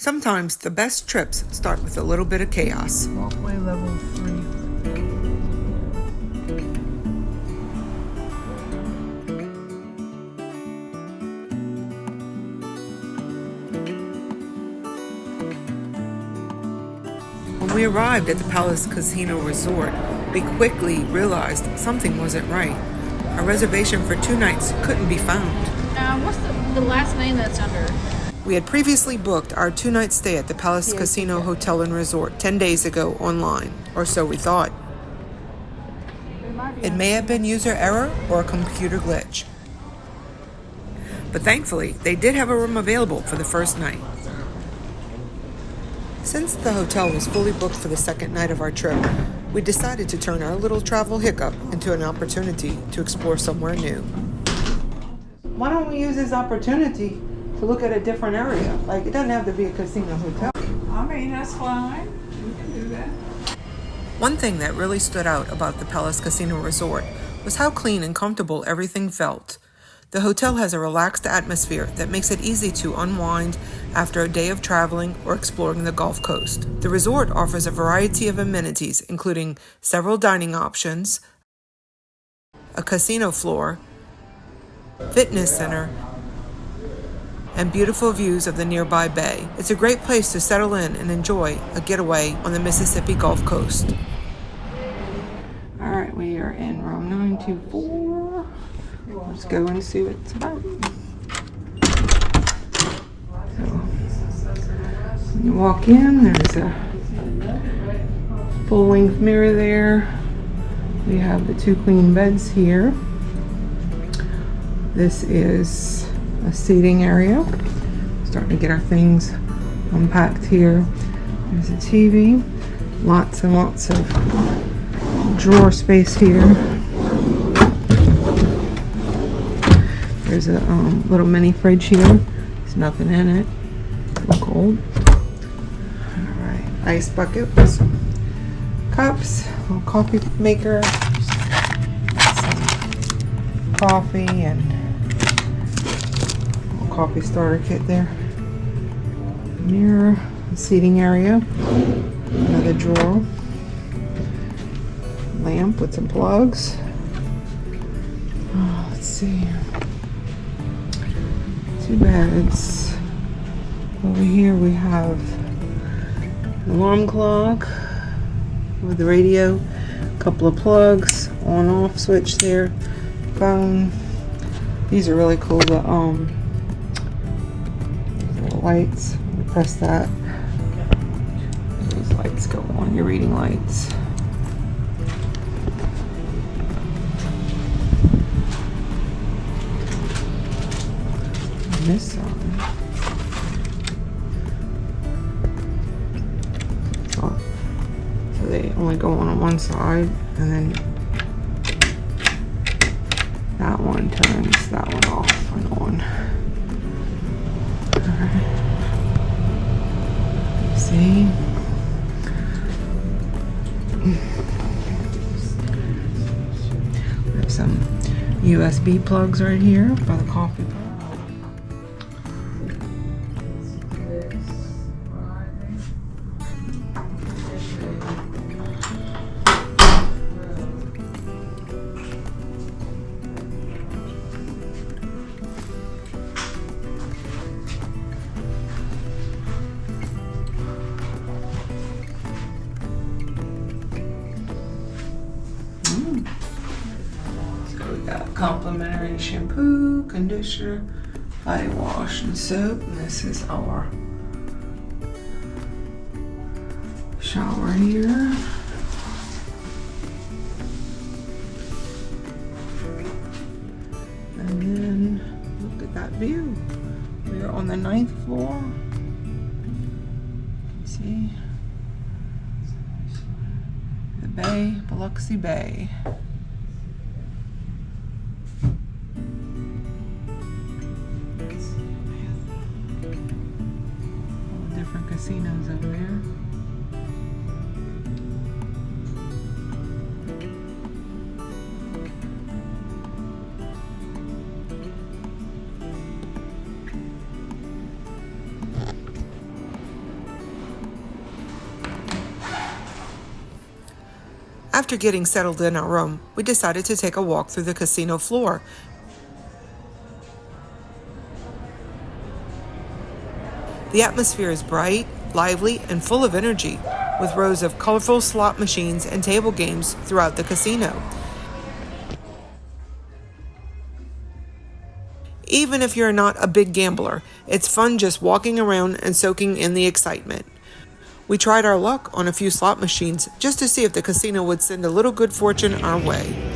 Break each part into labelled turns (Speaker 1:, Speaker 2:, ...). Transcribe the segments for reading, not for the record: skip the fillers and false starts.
Speaker 1: Sometimes the best trips start with a little bit of chaos.
Speaker 2: Walkway level 3.
Speaker 1: When we arrived at the Palace Casino Resort, we quickly realized something wasn't right. Our reservation for 2 nights couldn't be found.
Speaker 3: What's the last name that's under?
Speaker 1: We had previously booked our 2-night stay at the Palace Casino Hotel and Resort 10 days ago online, or so we thought. It may have been user error or a computer glitch. But thankfully, they did have a room available for the first night. Since the hotel was fully booked for the second night of our trip, we decided to turn our little travel hiccup into an opportunity to explore somewhere new. Why don't we use this opportunity to look at a different area? Like, it doesn't have to be a casino hotel.
Speaker 2: I mean, that's fine. We can do that.
Speaker 1: One thing that really stood out about the Palace Casino Resort was how clean and comfortable everything felt. The hotel has a relaxed atmosphere that makes it easy to unwind after a day of traveling or exploring the Gulf Coast. The resort offers a variety of amenities, including several dining options, a casino floor, fitness center, and beautiful views of the nearby bay. It's a great place to settle in and enjoy a getaway on the Mississippi Gulf Coast. All right, we are in room 924. Let's go and see what it's about. So, when you walk in, there's a full-length mirror there. We have the 2 queen beds here. This is a seating area. Starting to get our things unpacked here. There's a TV. Lots and lots of drawer space here. There's a little mini fridge here. There's nothing in it. It's a little cold. Alright, ice bucket with some cups, a little coffee maker, some coffee, and a little coffee starter kit there. Mirror, seating area, another drawer, lamp with some plugs. Oh, let's see. 2 beds. Over here we have an alarm clock with the radio, a couple of plugs, on-off switch there, phone. These are really cool. The little lights. You press that. Those lights go on. Your reading lights. This side. Oh, so they only go on one side, and then that one turns that one off and on. Alright. See? We have some USB plugs right here by the coffee pot. Complimentary shampoo, conditioner, body wash, and soap. And this is our shower here. And then look at that view. We are on the 9th floor. See the bay, Biloxi Bay. Casinos over there. After getting settled in our room, we decided to take a walk through the casino floor. The atmosphere is bright, lively, and full of energy, with rows of colorful slot machines and table games throughout the casino. Even if you're not a big gambler, it's fun just walking around and soaking in the excitement. We tried our luck on a few slot machines just to see if the casino would send a little good fortune our way.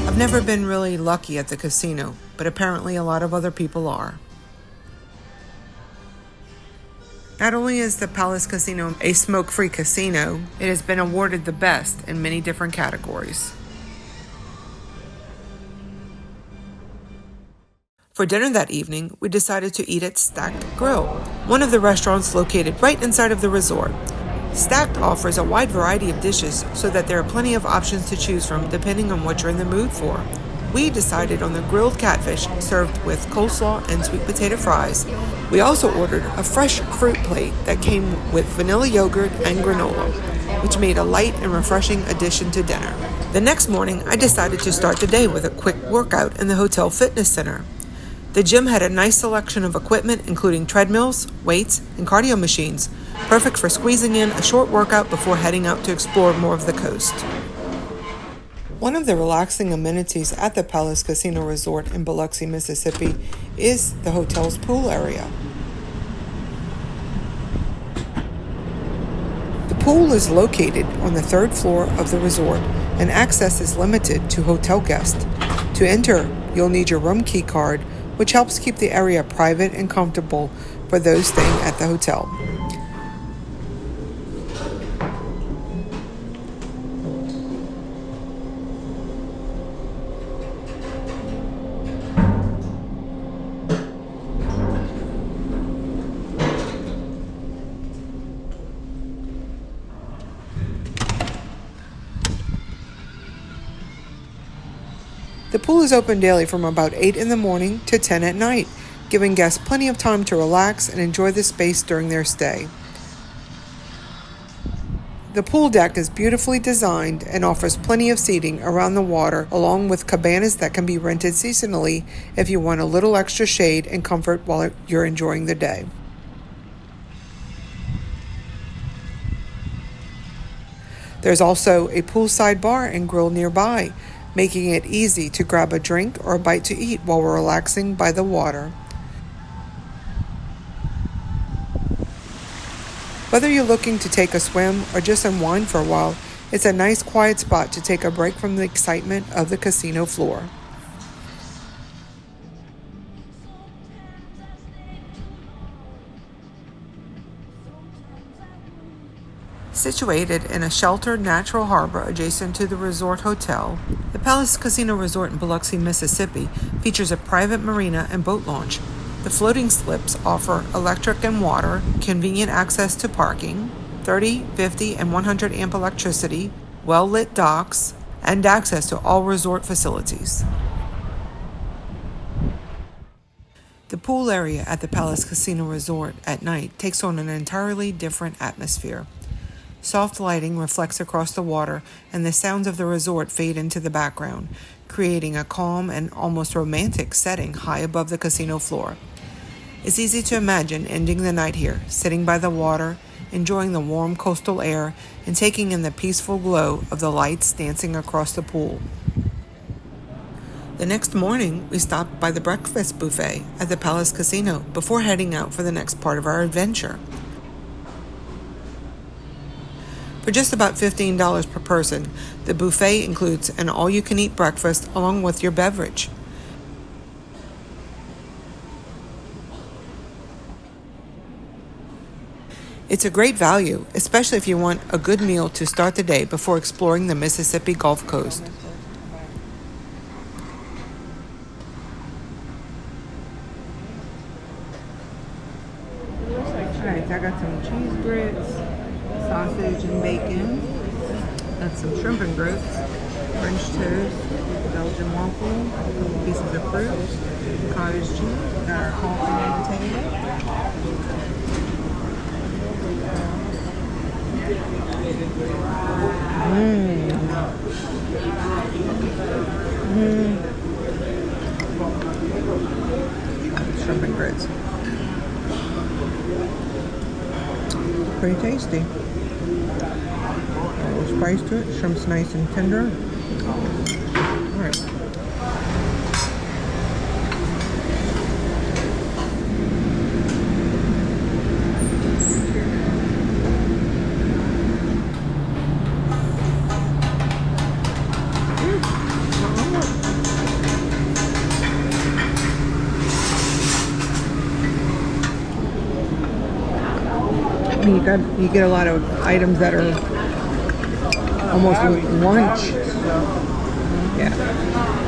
Speaker 1: I've never been really lucky at the casino, but apparently a lot of other people are. Not only is the Palace Casino a smoke-free casino, it has been awarded the best in many different categories. For dinner that evening, we decided to eat at Stacked Grill, one of the restaurants located right inside of the resort. Stacked offers a wide variety of dishes so that there are plenty of options to choose from depending on what you're in the mood for. We decided on the grilled catfish served with coleslaw and sweet potato fries. We also ordered a fresh fruit plate that came with vanilla yogurt and granola, which made a light and refreshing addition to dinner. The next morning, I decided to start the day with a quick workout in the hotel fitness center. The gym had a nice selection of equipment, including treadmills, weights, and cardio machines, perfect for squeezing in a short workout before heading out to explore more of the coast. One of the relaxing amenities at the Palace Casino Resort in Biloxi, Mississippi, is the hotel's pool area. The pool is located on the third floor of the resort, and access is limited to hotel guests. To enter, you'll need your room key card, which helps keep the area private and comfortable for those staying at the hotel. The pool is open daily from about 8 in the morning to 10 at night, giving guests plenty of time to relax and enjoy the space during their stay. The pool deck is beautifully designed and offers plenty of seating around the water, along with cabanas that can be rented seasonally if you want a little extra shade and comfort while you're enjoying the day. There's also a poolside bar and grill nearby, making it easy to grab a drink or a bite to eat while we're relaxing by the water. Whether you're looking to take a swim or just unwind for a while, it's a nice quiet spot to take a break from the excitement of the casino floor. Situated in a sheltered natural harbor adjacent to the resort hotel, the Palace Casino Resort in Biloxi, Mississippi features a private marina and boat launch. The floating slips offer electric and water, convenient access to parking, 30, 50, and 100 amp electricity, well-lit docks, and access to all resort facilities. The pool area at the Palace Casino Resort at night takes on an entirely different atmosphere. Soft lighting reflects across the water, and the sounds of the resort fade into the background, creating a calm and almost romantic setting high above the casino floor. It's easy to imagine ending the night here, sitting by the water, enjoying the warm coastal air, and taking in the peaceful glow of the lights dancing across the pool. The next morning, we stopped by the breakfast buffet at the Palace Casino before heading out for the next part of our adventure. For just about $15 per person, the buffet includes an all-you-can-eat breakfast along with your beverage. It's a great value, especially if you want a good meal to start the day before exploring the Mississippi Gulf Coast. Alright, so I got some cheese grits, sausage and bacon. Got some shrimp and grits, French toast, Belgian waffle, a couple pieces of fruit, cottage cheese. Got our coffee on the table. Shrimp and grits. Pretty tasty. A little spice to it. Shrimp's nice and tender. Alright. You get a lot of items that are almost lunch. Yeah.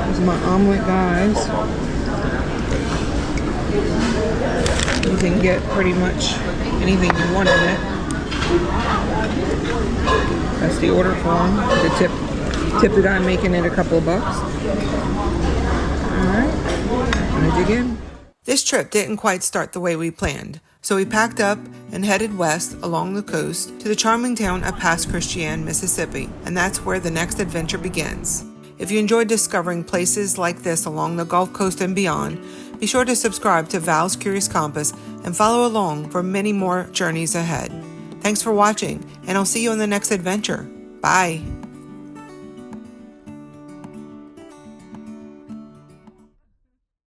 Speaker 1: This is my omelet, guys. You can get pretty much anything you want in it. That's the order form. The tip that I'm making it a couple of bucks. Alright. Gonna dig in. This trip didn't quite start the way we planned, so we packed up and headed west along the coast to the charming town of Pass Christian, Mississippi, and that's where the next adventure begins. If you enjoyed discovering places like this along the Gulf Coast and beyond, be sure to subscribe to Val's Curious Compass and follow along for many more journeys ahead. Thanks for watching, and I'll see you on the next adventure. Bye!